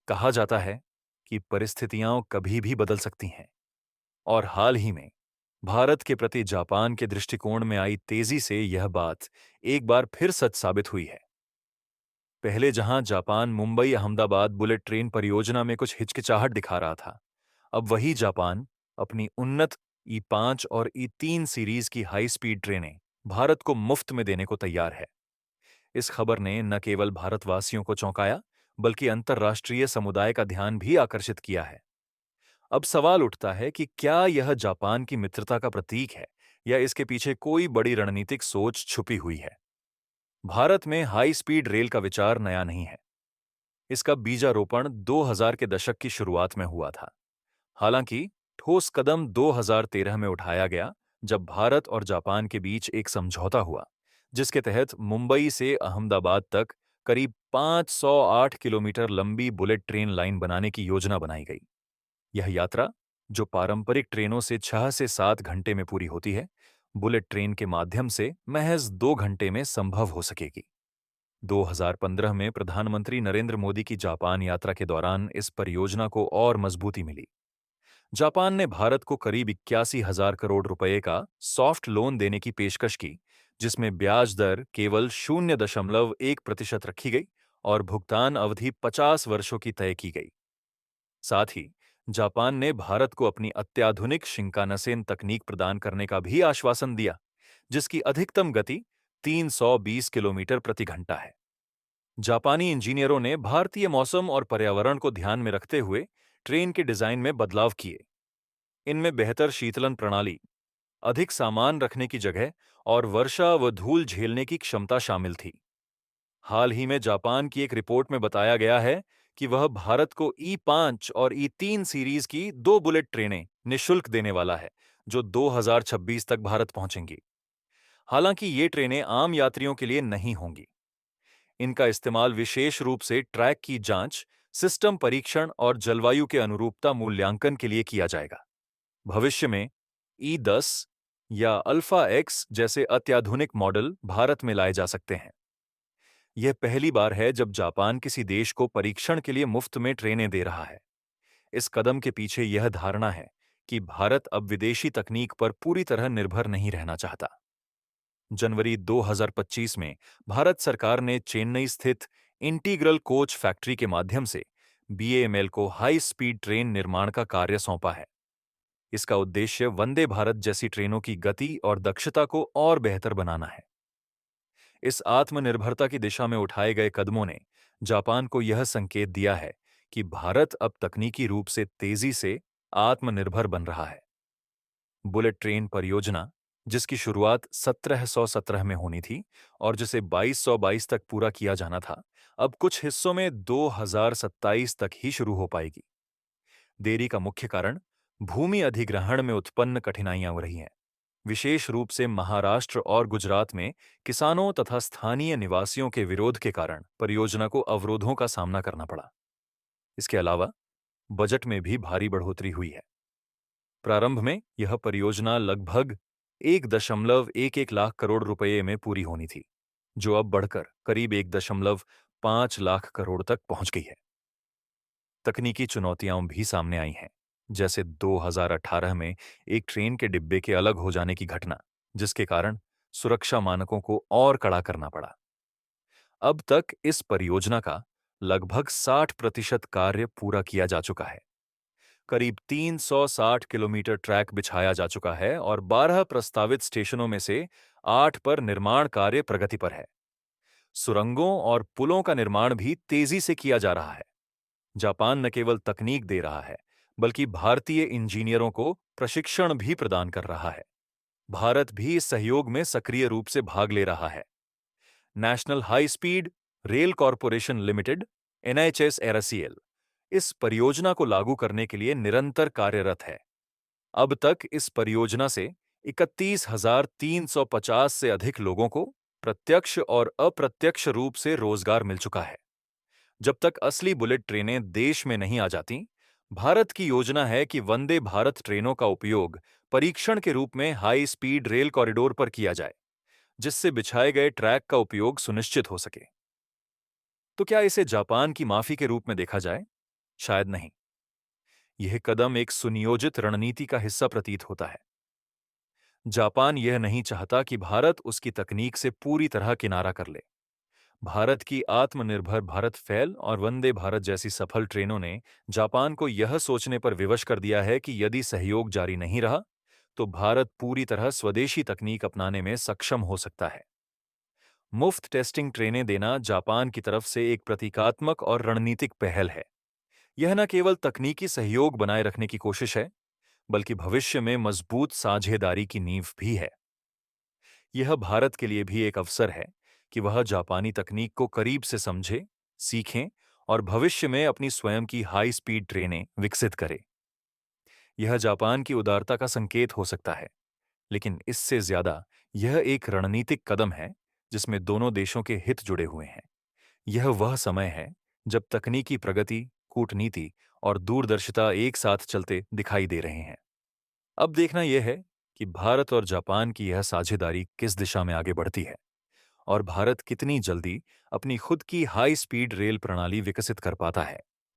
कहा जाता है कि परिस्थितियां कभी भी बदल सकती हैं और हाल ही में भारत के प्रति जापान के दृष्टिकोण में आई तेजी से यह बात एक बार फिर सच साबित हुई है। पहले जहां Japan Mumbai Ahmedabad bullet train परियोजना में कुछ हिचकिचाहट दिखा रहा था, अब वही जापान अपनी उन्नत ई 5 और ई 3 सीरीज की हाई स्पीड ट्रेनें भारत को मुफ्त में देने को तैयार है। इस खबर ने न केवल भारतवासियों को चौंकाया, बल्कि अंतर्राष्ट्रीय समुदाय का ध्यान भी आकर्षित किया है। अब सवाल उठता है कि क्या यह जापान की मित्रता का प्रतीक है या इसके पीछे कोई बड़ी रणनीतिक सोच छुपी हुई है। भारत में हाई स्पीड रेल का विचार नया नहीं है। इसका बीजारोपण 2000 के दशक की शुरुआत में हुआ था। हालांकि ठोस कदम 2013 में उठाया गया, जब भारत और जापान के बीच एक समझौता हुआ, जिसके तहत मुंबई से अहमदाबाद तक करीब 508 किलोमीटर लंबी बुलेट ट्रेन लाइन बनाने की योजना बनाई गई। यह यात्रा, जो पारंपरिक ट्रेनों से 6 से 7 घंटे में पूरी होती है, बुलेट ट्रेन के माध्यम से महज 2 घंटे में संभव हो सकेगी। 2015 में प्रधानमंत्री नरेंद्र मोदी की जापान यात्रा के दौरान इस परियोजना को और मजबूती मिली। जापान ने भारत को करीब 81,000 करोड़ रुपए का सॉफ्ट लोन देने की पेशकश की, जिसमें ब्याज दर केवल 0.1% रखी गई और भुगतान अवधि 50 वर्षों की तय की गई। साथ ही जापान ने भारत को अपनी अत्याधुनिक शिंकानसेन तकनीक प्रदान करने का भी आश्वासन दिया, जिसकी अधिकतम गति 320 किलोमीटर प्रति घंटा है। जापानी इंजीनियरों ने भारतीय मौसम और पर्यावरण को ध्यान में रखते हुए ट्रेन के डिजाइन में बदलाव किए। इनमें बेहतर शीतलन प्रणाली, अधिक सामान रखने की जगह और वर्षा व धूल झेलने की क्षमता शामिल थी। हाल ही में जापान की एक रिपोर्ट में बताया गया है कि वह भारत को ई 5 और ई 3 सीरीज की 2 बुलेट ट्रेनें निःशुल्क देने वाला है, जो 2026 तक भारत पहुंचेंगी। हालांकि ये ट्रेनें आम यात्रियों के लिए नहीं होंगी। इनका इस्तेमाल विशेष रूप से ट्रैक की जांच, सिस्टम परीक्षण और जलवायु के अनुरूपता मूल्यांकन के लिए किया जाएगा। भविष्य में ई 10 या अल्फा एक्स जैसे अत्याधुनिक मॉडल भारत में लाए जा सकते हैं। यह पहली बार है जब जापान किसी देश को परीक्षण के लिए मुफ्त में ट्रेनें दे रहा है। इस कदम के पीछे यह धारणा है कि भारत अब विदेशी तकनीक पर पूरी तरह निर्भर नहीं रहना चाहता। जनवरी 2025 में भारत सरकार ने चेन्नई स्थित इंटीग्रल कोच फैक्ट्री के माध्यम से बीएएमएल को हाई स्पीड ट्रेन निर्माण का कार्य सौंपा है। इसका उद्देश्य वंदे भारत जैसी ट्रेनों की गति और दक्षता को और बेहतर बनाना है। इस आत्मनिर्भरता की दिशा में उठाए गए कदमों ने जापान को यह संकेत दिया है कि भारत अब तकनीकी रूप से तेजी से आत्मनिर्भर बन रहा है। बुलेट ट्रेन परियोजना, जिसकी शुरुआत 1717 में होनी थी और जिसे 2222 तक पूरा किया जाना था, अब कुछ हिस्सों में 2027 तक ही शुरू हो पाएगी। देरी का मुख्य कारण भूमि अधिग्रहण में उत्पन्न कठिनाइयां हो रही हैं। विशेष रूप से महाराष्ट्र और गुजरात में किसानों तथा स्थानीय निवासियों के विरोध के कारण परियोजना को अवरोधों का सामना करना पड़ा। इसके अलावा बजट में भी भारी बढ़ोतरी हुई है। प्रारंभ में यह परियोजना लगभग 1.11 लाख करोड़ रुपए में पूरी होनी थी, जो अब बढ़कर करीब 1.5 लाख करोड़ तक पहुंच गई है। तकनीकी चुनौतियां भी सामने आई हैं, जैसे 2018 में एक ट्रेन के डिब्बे के अलग हो जाने की घटना, जिसके कारण सुरक्षा मानकों को और कड़ा करना पड़ा। अब तक इस परियोजना का लगभग 60% कार्य पूरा किया जा चुका है। करीब 360 किलोमीटर ट्रैक बिछाया जा चुका है और 12 प्रस्तावित स्टेशनों में से 8 पर निर्माण कार्य प्रगति पर है। सुरंगों और पुलों का निर्माण भी तेजी से किया जा रहा है। जापान न केवल तकनीक दे रहा है, बल्कि भारतीय इंजीनियरों को प्रशिक्षण भी प्रदान कर रहा है। भारत भी इस सहयोग में सक्रिय रूप से भाग ले रहा है। National high speed rail corporation limited (NHS एरासीएल) इस परियोजना को लागू करने के लिए निरंतर कार्यरत है। अब तक इस परियोजना से 31,350 से अधिक लोगों को प्रत्यक्ष और अप्रत्यक्ष रूप से रोजगार मिल चुका है। जब तक असली बुलेट ट्रेनें देश में नहीं आ जाती, भारत की योजना है कि वंदे भारत ट्रेनों का उपयोग परीक्षण के रूप में हाई स्पीड रेल कॉरिडोर पर किया जाए, जिससे बिछाए गए ट्रैक का उपयोग सुनिश्चित हो सके। तो क्या इसे जापान की माफी के रूप में देखा जाए? शायद नहीं। यह कदम एक सुनियोजित रणनीति का हिस्सा प्रतीत होता है। जापान यह नहीं चाहता कि भारत उसकी तकनीक से पूरी तरह किनारा कर ले। भारत की आत्मनिर्भर भारत फैल और वंदे भारत जैसी सफल ट्रेनों ने जापान को यह सोचने पर विवश कर दिया है कि यदि सहयोग जारी नहीं रहा, तो भारत पूरी तरह स्वदेशी तकनीक अपनाने में सक्षम हो सकता है। मुफ्त टेस्टिंग ट्रेनें देना जापान की तरफ से एक प्रतीकात्मक और रणनीतिक पहल है। यह न केवल तकनीकी सहयोग बनाए रखने की कोशिश है, बल्कि भविष्य में मजबूत साझेदारी की नींव भी है। यह भारत के लिए भी एक अवसर है कि वह जापानी तकनीक को करीब से समझे, सीखें और भविष्य में अपनी स्वयं की हाई स्पीड ट्रेनें विकसित करे। यह जापान की उदारता का संकेत हो सकता है, लेकिन इससे ज्यादा यह एक रणनीतिक कदम है जिसमें दोनों देशों के हित जुड़े हुए हैं। यह वह समय है जब तकनीकी प्रगति, कूटनीति और दूरदर्शिता एक साथ चलते दिखाई दे रहे हैं। अब देखना यह है कि भारत और जापान की यह साझेदारी किस दिशा में आगे बढ़ती है और भारत कितनी जल्दी अपनी खुद की हाई स्पीड रेल प्रणाली विकसित कर पाता है।